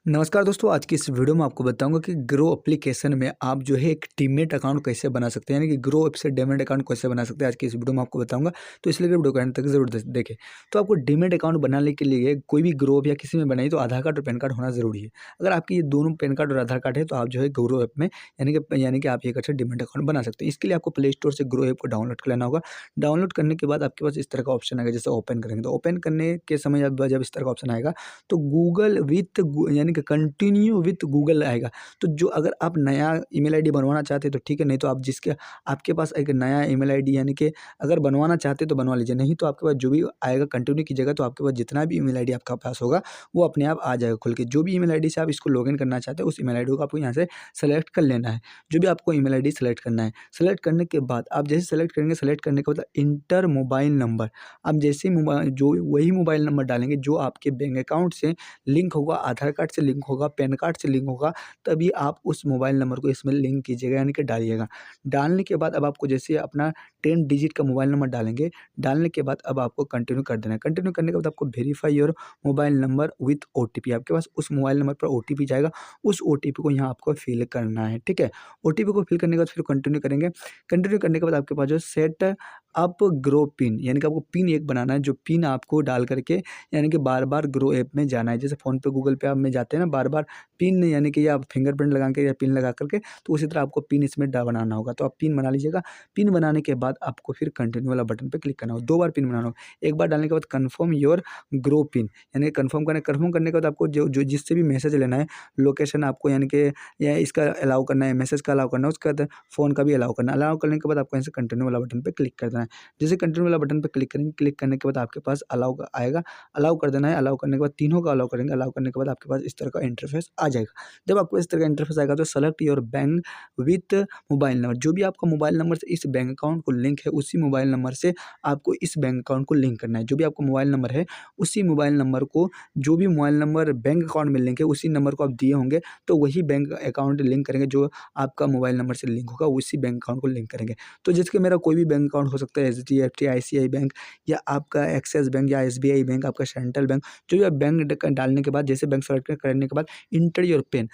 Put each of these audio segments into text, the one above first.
नमस्कार दोस्तों, आज की इस वीडियो में आपको बताऊंगा कि ग्रो एप्लीकेशन में आप जो है एक टीममेट अकाउंट कैसे बना सकते हैं, यानी कि ग्रो ऐप से डीमैट अकाउंट कैसे बना सकते हैं। आज की इस वीडियो में आपको बताऊंगा, तो इसलिए वीडियो को एंड तक जरूर देखें। तो आपको डीमैट अकाउंट बनाने के लिए कोई भी ग्रो ऐप या किसी में बनाइए तो आधार कार्ड और पैन कार्ड होना जरूरी है। अगर आपकी ये दोनों पैन कार्ड और आधार कार्ड है तो आप जो है ग्रो ऐप में यानी कि आप ये कर सकते डीमैट अकाउंट बना सकते हैं। इसके लिए आपको प्ले स्टोर से ग्रो ऐप को डाउनलोड कर लेना होगा। डाउनलोड करने के बाद आपके पास इस तरह का ऑप्शन आएगा, जैसे ओपन करेंगे तो ओपन करने के समय जब इस तरह का ऑप्शन आएगा तो गूगल विथ यानी कि कंटिन्यू विथ गूगल आएगा। तो जो अगर आप नया ईमेल आईडी बनवाना चाहते हैं तो ठीक है, नहीं तो आप जिसके आपके पास एक नया ईमेल आईडी यानी कि अगर बनवाना चाहते हैं तो बनवा लीजिए, नहीं तो आपके पास जो भी आएगा कंटिन्यू कीजिएगा तो आपके पास जितना भी ईमेल आईडी आपका पास होगा वो अपने आप आ जाएगा खुल के। जो भी ईमेल आईडी से आप इसको लॉगिन करना चाहते हैं उस ईमेल आईडी को आपको यहाँ से सेलेक्ट कर लेना है। जो भी आपको ईमेल आईडी सेलेक्ट करना है, सेलेक्ट करने के बाद आप जैसे सेलेक्ट करेंगे, सेलेक्ट करने के बाद इंटर मोबाइल नंबर, आप जैसे मोबाइल जो वही मोबाइल नंबर डालेंगे जो आपके बैंक अकाउंट से लिंक होगा, आधार कार्ड से लिंक होगा, पैन कार्ड से लिंक होगा, तभी आप उस मोबाइल नंबर को इसमें लिंक कीजिएगा यानी कि डालिएगा। डालने के बाद अब आपको जैसे अपना 10 डिजिट का मोबाइल नंबर डालेंगे, डालने के बाद अब आपको कंटिन्यू कर देना है। कंटिन्यू करने के बाद आपको verify your mobile number with OTP, आपके पास उस मोबाइल नंबर पर ओटीपी जाएगा, उस ओटीपी को यहाँ आपको फिल करना है, ठीक है। ओटीपी को फिल करने के बाद फिर कंटिन्यू करेंगे। कंटिन्यू करने के बाद आपके पास जो सेट अप ग्रो पिन यानी कि आपको पिन एक बनाना है, जो पिन आपको डाल करके यानी कि बार-बार ग्रो ऐप में जाना है। जैसे फ़ोन पे, गूगल पे आप में जाते हैं ना, बार-बार पिन यानी कि या फिंगरप्रिंट लगा के या पिन लगा करके, तो उसी तरह आपको पिन इसमें बनाना होगा। तो आप पिन बना लीजिएगा। पिन बनाने के बाद आपको फिर कंटिन्यू वाला बटन पे क्लिक करना होगा। 2 बार पिन बनाना होगा। एक बार डालने के बाद कन्फर्म योर ग्रो पिन यानी कन्फर्म करने के बाद आपको जो जो जिससे भी मैसेज लेना है, लोकेशन आपको यानी कि या इसका अलाउ करना है, मैसेज का अलाउ करना है, उसके बाद फ़ोन का भी अलाउ करना है। अलाउ करने के बाद आपको यहाँ से कंटिन्यू वाला बटन पे क्लिक कर देना है। जैसे कंटिन्यू वाला बटन पे क्लिक करेंगे, क्लिक करने के बाद आपके पास अलाउ का आएगा, अलाउ कर देना है। अलाउ करने के बाद तीनों का अलाउ करेंगे, अलाउ करने के बाद आपके पास इस तरह का इंटरफेस आ जाएगा। जब आपको इस तरह का इंटरफेस आएगा तो select your bank with mobile number, जो भी आपका मोबाइल नंबर से इस बैंक अकाउंट को लिंक है उसी मोबाइल नंबर से आपको इस बैंक अकाउंट को लिंक करना है। जो भी आपका मोबाइल नंबर है उसी मोबाइल नंबर को, जो भी मोबाइल नंबर बैंक अकाउंट में लिंक है उसी नंबर को आप दिए होंगे तो वही बैंक अकाउंट लिंक करेंगे, जो आपका मोबाइल नंबर से लिंक होगा उसी बैंक अकाउंट को लिंक करेंगे। तो जैसे कि मेरा कोई भी बैंक अकाउंट हो सकता है, एचडीएफसी, आईसीआई बैंक या आपका एक्सिस बैंक या एसबीआई बैंक, आपका सेंट्रल बैंक, जो भी आप बैंक डालने के बाद जैसे बैंक सेलेक्ट करने के बाद इंटर योर पेन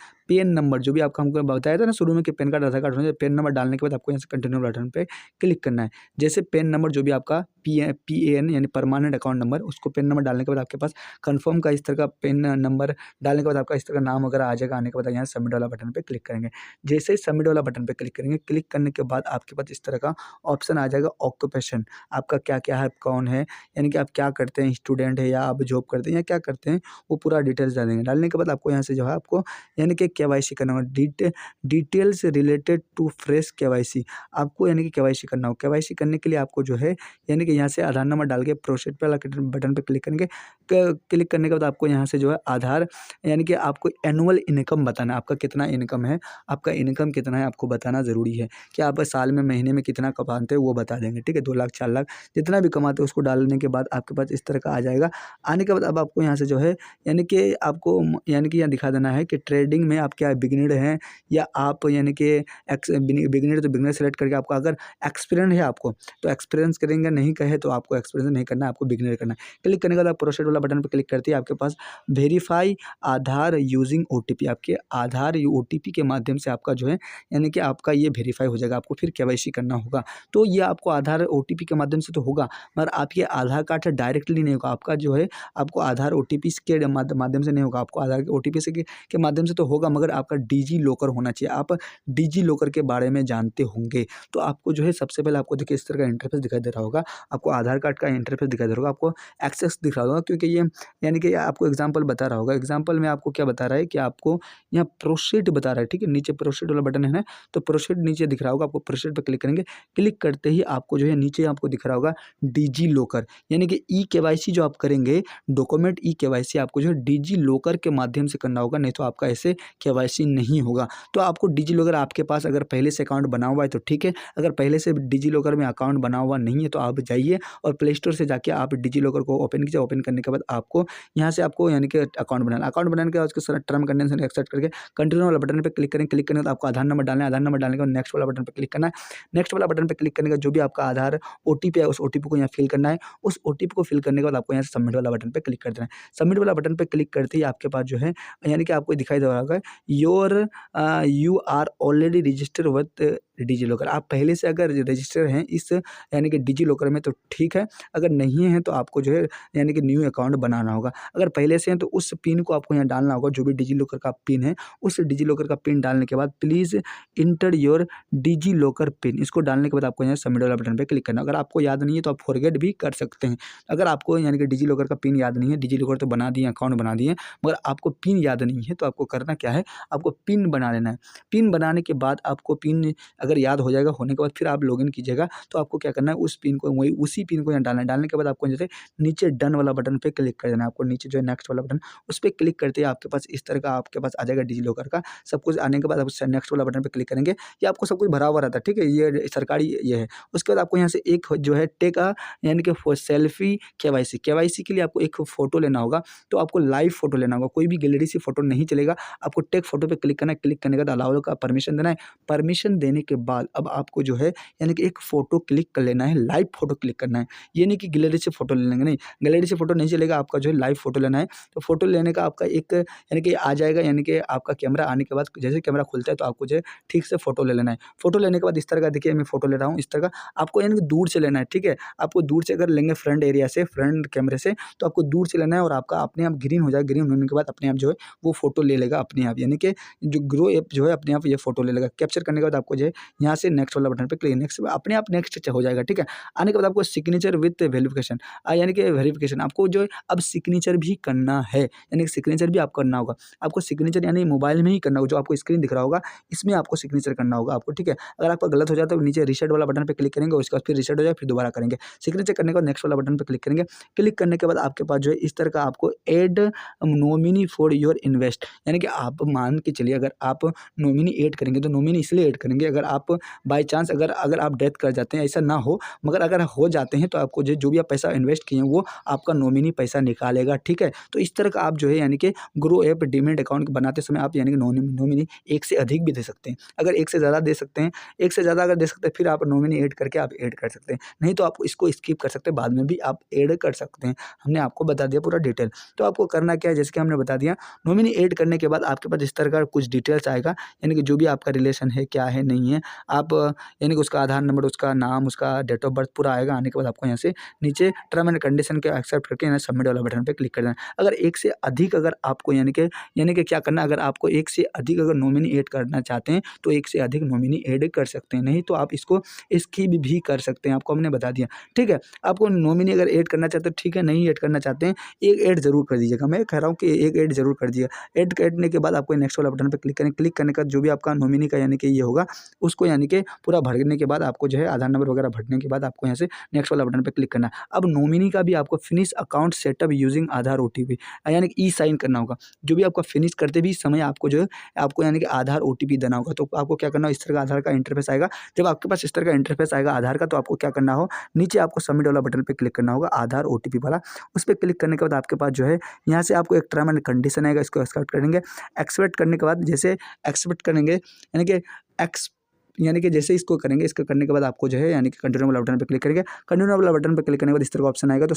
नंबर, जो भी आपका हमको बताया था ना शुरू में कि पैन कार्ड, आधार कार्ड होना चाहिए। पेन नंबर डालने के बाद आपको यहाँ से कंटिन्यू बटन पे क्लिक करना है। जैसे पेन नंबर जो भी आपका पीएन यानी परमानेंट अकाउंट नंबर, उसको पेन नंबर डालने के बाद आपके पास कन्फर्म का इस तरह का पेन नंबर डालने के बाद आपका इस तरह का नाम वगैरह आ जाएगा। आने के बाद यहाँ सबमिट वाला बटन पे क्लिक करेंगे। जैसे ही सबमिट वाला बटन पे क्लिक करेंगे, क्लिक करने के बाद आपके पास इस तरह का ऑप्शन आ जाएगा ऑक्यूपेशन, आपका क्या-क्या है, आप कौन है, यानी कि आप क्या करते हैं, स्टूडेंट है या आप जॉब करते हैं या क्या करते हैं, वो पूरा डिटेल्स डालेंगे। डालने के बाद आपको यहाँ से जो है आपको यानी कि केवाईसी करना होगा। Details related to fresh KYC, आपको यानी कि केवाईसी करना होगा। केवाईसी करने के लिए आपको जो है यानी कि यहाँ से आधार नंबर डाल के प्रोसीड पे वाला बटन पे क्लिक करेंगे। क्लिक करने के बाद आपको यहाँ से जो है आधार यानी कि आपको एनुअल इनकम बताना है, आपका कितना इनकम है, आपका इनकम कितना है आपको बताना ज़रूरी है कि आप साल में, महीने में कितना कमाते हैं वो बता देंगे, ठीक है। 2 लाख 4 लाख जितना भी कमाते हैं उसको डालने के बाद आपके पास इस तरह का आ जाएगा। आने के बाद अब आपको यहाँ से जो है यानी कि आपको यानी कि यहाँ दिखा देना है कि ट्रेडिंग में आप क्या बिगिनर हैं या आप यानी कि बिगिनर, तो बिगिनर सेलेक्ट करके आपका अगर एक्सपीरियंस है आपको तो एक्सपीरियंस करेंगे, नहीं कहे तो आपको एक्सपीरियंस नहीं करना है, आपको बिगिनर करना है। क्लिक करने के बाद आप प्रोसीड वाला बटन पर क्लिक करते ही आपके पास वेरीफाई आधार यूजिंग ओटीपी, आपके आधार ओटीपी के माध्यम से आपका जो है यानी कि आपका ये वेरीफाई हो जाएगा। आपको फिर केवाईसी करना होगा, तो ये आपको आधार ओटीपी के माध्यम से तो होगा मगर आपके आधार कार्ड से डायरेक्टली नहीं होगा। आपका जो है आपको आधार ओटीपी के माध्यम से नहीं होगा, आपको आधार के ओटीपी से के माध्यम से तो होगा मगर आपका डिजी लॉकर होना चाहिए। आप डिजी लॉकर के बारे में जानते होंगे तो आपको जो है सबसे पहले आपको देखिए इस तरह का इंटरफेस दिखाई दे रहा होगा, आपको आधार कार्ड का इंटरफेस दिखाई दे रहा होगा, आपको एक्सेस दिख रहा होगा, क्योंकि ये यानी कि आपको एग्जांपल बता रहा होगा। एग्जांपल में आपको क्या बता रहा है कि आपको यहाँ प्रोसीड बता रहा है, ठीक है। नीचे प्रोसीड वाला बटन है ना, तो प्रोसीड नीचे दिख रहा होगा, आपको प्रोसीड पे क्लिक करेंगे। क्लिक करते ही आपको जो है नीचे आपको दिख रहा होगा डिजी लॉकर, यानी कि ई केवाईसी जो आप करेंगे, डॉक्यूमेंट ई केवाईसी आपको जो है डिजी लॉकर के माध्यम से करना होगा, नहीं तो आपका ऐसे केवाईसी नहीं होगा। तो आपको डिजी लॉकर आपके पास अगर पहले से अकाउंट बना हुआ है तो ठीक है, अगर पहले से डिजी लॉकर में अकाउंट बना हुआ नहीं है तो आप जाइए और प्ले स्टोर से जाके आप डिजी लॉकर को ओपन कीजिए। ओपन करने के बाद आपको यहाँ से आपको यानी कि अकाउंट बनाने के बाद उसके सारा टर्म कंडीशन एक्सेप्ट करके कंटिन्यू वाला बटन पे क्लिक करें। क्लिक करने के बाद आपको आधार नंबर डालना है। आधार नंबर डालने के बाद नेक्स्ट वाला बटन पे क्लिक करना है। नेक्स्ट वाला बटन पे क्लिक करने का जो भी आपका आधार ओटीपी है उस ओटीपी को यहाँ फिल करना है। उस ओटीपी को फिल करने के बाद आपको यहाँ से सबमिट वाला बटन पे क्लिक कर देना है। सबमिट वाला बटन पे क्लिक करते ही आपके पास जो है यानी कि आपको दिखाई दे रहा होगा you are already registered with DigiLocker. आप पहले से अगर रजिस्टर हैं इस यानी कि डिजी लॉकर में तो ठीक है, अगर नहीं है तो आपको जो है यानी कि न्यू अकाउंट बनाना होगा। अगर पहले से हैं तो उस पिन को आपको यहाँ डालना होगा, जो भी डिजी लॉकर का पिन है उस डिजी लॉकर का पिन डालने के बाद please enter your DigiLocker pin, इसको डालने के बाद आपको यहाँ सबमिट वाला बटन पे क्लिक करना है। अगर आपको याद नहीं है तो आप फॉरगेट भी कर सकते हैं। अगर आपको यानी कि डिजी लॉकर का पिन याद नहीं है, डिजी लॉकर तो बना दिए, अकाउंट बना दिए, मगर आपको पिन याद नहीं है तो आपको करना क्या है, आपको पिन बना लेना है। पिन बनाने के बाद आपको पिन अगर याद हो जाएगा, होने के बाद फिर आप लॉगिन कीजिएगा तो आपको क्या करना है, उस पिन को वही उसी पिन को यहाँ डालना है। डालने के बाद आपको जैसे नीचे डन वाला बटन पे क्लिक कर देना है। आपको नीचे जो है नेक्स्ट वाला बटन उस पर क्लिक करते ही आपके पास इस तरह का आपके पास आ जाएगा डिजी लॉकर का सब कुछ। आने के बाद आप नेक्स्ट वाला बटन पे क्लिक करेंगे, ये आपको सब कुछ भरा हुआ रहता है, ठीक है, ये सरकारी ये है। उसके बाद आपको यहाँ से एक जो है टेक यानी कि सेल्फी केवाईसी के लिए आपको एक फ़ोटो लेना होगा। तो आपको लाइव फ़ोटो लेना होगा, कोई भी गैलरी से फ़ोटो नहीं चलेगा। आपको टेक फ़ोटो पे क्लिक करना है। क्लिक करने के बाद अलाउ का परमिशन देना है। परमिशन देने के बाद अब आपको जो है यानी कि एक फ़ोटो क्लिक कर लेना है, लाइव फ़ोटो क्लिक करना है। ये नहीं कि गैलरी से फ़ोटो ले लेंगे, नहीं, गैलरी से फ़ोटो नहीं चलेगा, आपका जो है लाइव फ़ोटो लेना है। तो फ़ोटो लेने का आपका एक यानी कि आ जाएगा, यानी कि आपका कैमरा आने के बाद जैसे कैमरा खुलता है तो आपको जो है ठीक से फ़ोटो ले लेना है। फ़ोटो लेने के बाद इस तरह का देखिए मैं फ़ोटो ले रहा हूँ, इस तरह का आपको यानी कि दूर से लेना है, ठीक है। आपको दूर से अगर लेंगे फ्रंट एरिया से, फ्रंट कैमरे से, तो आपको दूर से लेना है और आपका अपने आप ग्रीन हो जाएगा। ग्रीन होने के बाद अपने आप जो है वो फ़ोटो ले लेगा अपने आप, यानी कि जो ग्रो ऐप जो है अपने आप ये फ़ोटो ले लेगा। कैप्चर करने के बाद आपको जो है यहाँ से नेक्स्ट वाला बटन पे क्लिक, नेक्स्ट अपने आप नेक्स्ट हो जाएगा, ठीक है। आने के बाद आपको सिग्नेचर विथ वेरिफिकेशन यानी कि वेरिफिकेशन आपको जो है अब सिग्नेचर भी करना है, यानी कि सिग्नेचर भी आप करना होगा। आपको सिग्नेचर यानी मोबाइल में ही करना होगा, जो आपको स्क्रीन दिख रहा होगा इसमें आपको सिग्नेचर करना होगा आपको, ठीक है। अगर आपका गलत हो जाता है तो नीचे रीसेट वाला बटन पे क्लिक करेंगे, उसके बाद फिर रीसेट हो जाए फिर दोबारा करेंगे। सिग्नेचर करने के बाद नेक्स्ट वाला बटन पे क्लिक करेंगे। क्लिक करने के बाद आपके पास जो है इस तरह का आपको add nominee for your invest, यानी कि आप मान के चलिए अगर आप नॉमिनी ऐड करेंगे तो नॉमिनी इसलिए ऐड करेंगे अगर आप बाय चांस अगर आप डेथ कर जाते हैं, ऐसा ना हो, मगर अगर हो जाते हैं तो आपको जो भी आप पैसा इन्वेस्ट किए हैं वो आपका नॉमिनी पैसा निकालेगा, ठीक है। तो इस तरह का आप जो है यानी कि ग्रो ऐप डीमैट अकाउंट बनाते समय आप यानी कि नॉमिनी एक से अधिक भी दे सकते हैं। अगर एक से ज़्यादा दे सकते हैं, एक से ज़्यादा अगर दे सकते हैं फिर आप नॉमिनी ऐड करके आप ऐड कर सकते हैं, नहीं तो आप इसको स्किप कर सकते हैं, बाद में भी आप ऐड कर सकते हैं। हमने आपको बता दिया पूरा डिटेल। तो आपको करना क्या है, जैसे कि हमने बता दिया, नॉमिनी ऐड करने के बाद आपके पास इस तरह का कुछ डिटेल्स आएगा, यानी कि जो भी आपका रिलेशन है, क्या है, नहीं है, आप यानी कि उसका आधार नंबर, उसका नाम, उसका डेट ऑफ बर्थ पूरा आएगा। आने के बाद आपको यहाँ से नीचे टर्म एंड कंडीशन के एक्सेप्ट करके यहाँ सबमिट वाला बटन पे क्लिक कर देना। अगर एक से अधिक अगर आपको यानी कि क्या करना, अगर आपको एक से अधिक अगर नॉमिनी ऐड करना चाहते हैं तो एक से अधिक नॉमिनी ऐड कर सकते हैं, नहीं तो आप इसको स्किप भी कर सकते हैं, आपको हमने बता दिया, ठीक है। आपको नॉमिनी अगर ऐड करना चाहते हैं ठीक है, नहीं ऐड करना चाहते हैं एक ऐड जरूर कर दीजिएगा। मैं कह रहा हूँ कि एक ऐड जरूर कर दीजिएगा। ऐड करने के बाद आपको नेक्स्ट वाला बटन पे क्लिक करें। क्लिक करने का जो भी आपका नॉमिनी का यानी कि ये होगा उसको यानी कि पूरा भरने के बाद आपको जो है आधार नंबर वगैरह भरने के बाद आपको यहाँ से नेक्स्ट वाला बटन पे क्लिक करना है। अब नॉमिनी का भी आपको फिनिश अकाउंट सेटअप यूजिंग आधार ओटीपी यानी कि ई साइन करना होगा। जो भी आपका फिनिश करते भी समय आपको जो है आपको यानी कि आधार ओटीपी देना होगा। तो आपको क्या करना है, इस तरह का आधार का इंटरफेस आएगा। जब आपके पास इस तरह का इंटरफेस आएगा आधार का, तो आपको क्या करना हो, नीचे आपको सबमिट वाला बटन पे क्लिक करना होगा, आधार ओटीपी वाला। उस पर क्लिक करने के बाद आपके पास जो है यहाँ से आपको एक टर्म एंड कंडीशन आएगा, इसको एक्सेप्ट करेंगे। एक्सेप्ट करने के बाद जैसे एक्सेप्ट करेंगे यानी कि जैसे इसको करेंगे, इसको करने के बाद आपको जो है यानी कि कंटिन्यू वाला बटन पे क्लिक करेंगे। कंटिन्यू वाला बटन पे क्लिक करने के बाद इस तरह का ऑप्शन आएगा, तो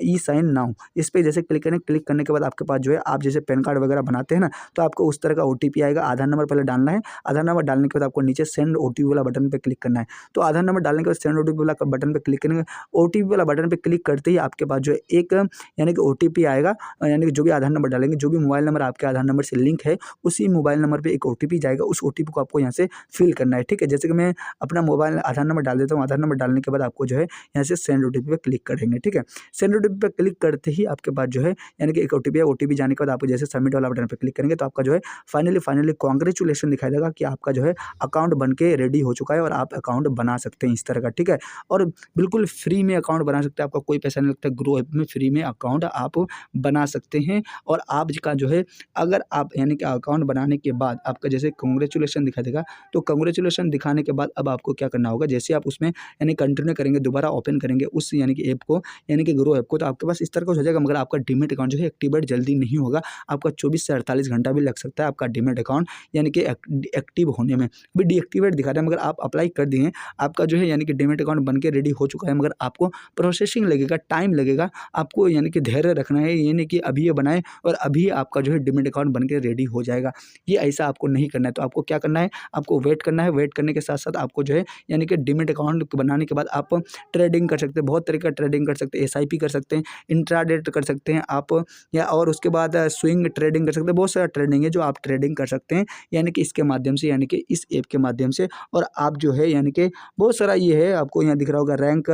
ई साइन नाउ, इस पर जैसे क्लिक करें। क्लिक करने के बाद आपके पास जो है आप जैसे पैन कार्ड वगैरह बनाते हैं ना, तो आपको उस तरह का ओटीपी आएगा। आधार नंबर पहले डालना है। आधार नंबर डालने के बाद आपको नीचे सेंड ओटीपी वाला बटन पर क्लिक करना है। तो आधार नंबर डालने के बाद सेंड ओटीपी वाला बटन पर क्लिक करेंगे। ओटीपी वाला बटन पर क्लिक करते ही आपके पास जो है एक यानी कि ओटीपी आएगा, यानी कि जो भी आधार नंबर डालेंगे, जो भी मोबाइल नंबर आपके आधार नंबर से लिंक है, उसी मोबाइल नंबर पर एक ओटीपी जाएगा। उस ओटीपी को आपको यहाँ से फिल करना है, ठीक है। जैसे कि मैं अपना मोबाइल आधार नंबर डाल देता हूँ, आधार नंबर डालने के बाद आपको जो है यहाँ से सेंड ओटीपी पे क्लिक करेंगे, ठीक है। सेंड ओटीपी पे क्लिक करते ही आपके पास जो है यानी कि एक ओटीपी है, ओटीपी जाने के बाद आपको जैसे सबमिट वाला बटन पे क्लिक करेंगे तो आपका जो है फाइनली कांग्रेचुलेशन दिखाई देगा कि आपका जो है अकाउंट बन के रेडी हो चुका है और आप अकाउंट बना सकते हैं इस तरह का, ठीक है। और बिल्कुल फ्री में अकाउंट बना सकते हैं, आपका कोई पैसा नहीं लगता। ग्रो ऐप में फ्री में अकाउंट आप बना सकते हैं। और आप का जो है अगर आप यानी कि अकाउंट बनाने के बाद आपका जैसे कांग्रेचुलेशन दिखा देगा, तो कांग्रेचुलेशन दिखाने के बाद अब आपको क्या करना होगा, जैसे आप उसमें यानी कंटिन्यू करेंगे, दोबारा ओपन करेंगे उस यानी कि ऐप को, यानी कि ग्रो ऐप को, तो आपके पास इस तरह का हो जाएगा। मगर आपका डीमैट अकाउंट जो है एक्टिवेट जल्दी नहीं होगा, आपका 24 से 48 घंटा भी लग सकता है आपका डीमैट अकाउंट यानी कि एक्टिव होने में। अभी डीएक्टिवेट दिखा रहा है मगर आप अप्लाई कर दिए, आपका जो है यानी कि डीमैट अकाउंट बन के रेडी हो चुका है, मगर आपको प्रोसेसिंग लगेगा, टाइम लगेगा। आपको यानी कि धैर्य रखना है, ये नहीं कि अभी ये बनाए और अभी आपका जो है डीमैट अकाउंट बन के रेडी हो जाएगा, ये ऐसा आपको नहीं करना है। तो आपको क्या करना है, आपको वेट करना है। वेट करने के साथ साथ आपको जो है यानी कि डीमैट अकाउंट बनाने के बाद आप ट्रेडिंग कर सकते हैं, बहुत तरीके का ट्रेडिंग कर सकते हैं, एसआईपी कर सकते हैं, इंट्राडे कर सकते हैं आप, या और उसके बाद स्विंग ट्रेडिंग कर सकते हैं। बहुत सारा ट्रेडिंग है जो आप ट्रेडिंग कर सकते हैं यानी कि इसके माध्यम से, यानी कि इस ऐप के माध्यम से। और आप जो है यानी कि बहुत सारा ये है, आपको यहाँ दिख रहा होगा रैंक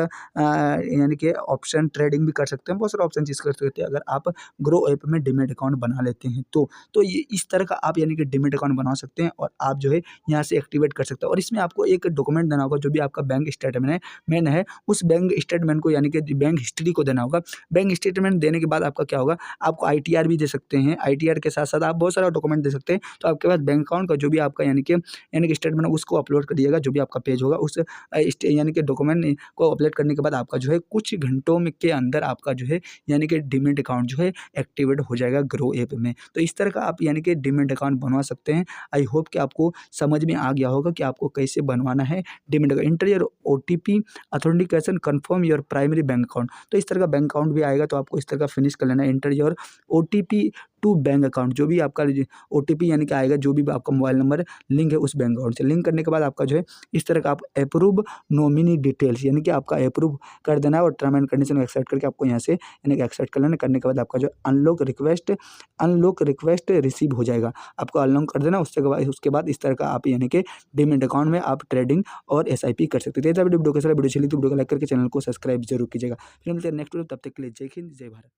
यानी कि ऑप्शन ट्रेडिंग भी कर सकते हैं, बहुत सारा ऑप्शन चीज़ कर सकते हैं अगर आप ग्रो ऐप में डीमैट अकाउंट बना लेते हैं तो ये इस तरह का आप यानी कि डीमैट अकाउंट बना सकते हैं और आप जो है यहाँ से एक्टिवेट कर सकते हैं। और इसमें आपको एक डॉक्यूमेंट देना होगा, जो भी आपका बैंक स्टेटमेंट है मैन है, उस बैंक स्टेटमेंट को यानी कि बैंक हिस्ट्री को देना होगा। बैंक स्टेटमेंट देने के बाद आपका क्या होगा, आपको आईटीआर भी दे सकते हैं, आईटीआर के साथ साथ आप बहुत सारा डॉक्यूमेंट दे सकते हैं। तो आपके पास बैंक अकाउंट का जो भी आपका यानी कि स्टेटमेंट है उसको अपलोड कर दिएगा, जो भी आपका पेज होगा उस यानी कि डॉक्यूमेंट को अपलोड करने के बाद आपका जो है कुछ घंटों में के अंदर आपका जो है यानी कि डीमैट अकाउंट जो है एक्टिवेट हो जाएगा ग्रो ऐप में। तो इस तरह का आप यानी कि डीमैट अकाउंट बनवा सकते हैं। आई होप कि आपको समझ में आ गया होगा कि आपको कैसे बनवाना है demat account. Inter your OTP authentication confirm your primary bank account. तो इस तरह का बैंक अकाउंट भी आएगा, तो आपको इस तरह का फिनिश कर लेना है। Enter your OTP to bank account, जो भी आपका ओटीपी यानी कि आएगा, जो भी आपका मोबाइल नंबर लिंक है उस बैंक अकाउंट से, लिंक करने के बाद आपका जो है इस तरह का आप अप्रूव नॉमिनी डिटेल्स यानी कि आपका अप्रूव कर देना है और टर्म एंड कंडीशन को एक्सेप्ट करके आपको यहाँ से यानी कि एक्सेप्ट कर लेना। करने के बाद आपका जो अनलॉक रिक्वेस्ट रिसीव हो जाएगा, आपको अनलॉक कर देना। उसके बाद इस तरह का आप यानी कि डीमैट अकाउंट में आप ट्रेडिंग और एसआईपी कर सकते हैं। वीडियो कैसा वीडियो चली तो वीडियो को लाइक करके चैनल को सब्सक्राइब जरूर कीजिएगा। फिर मिलते हैं नेक्स्ट वीडियो, तब तक के लिए जय हिंद जय भारत।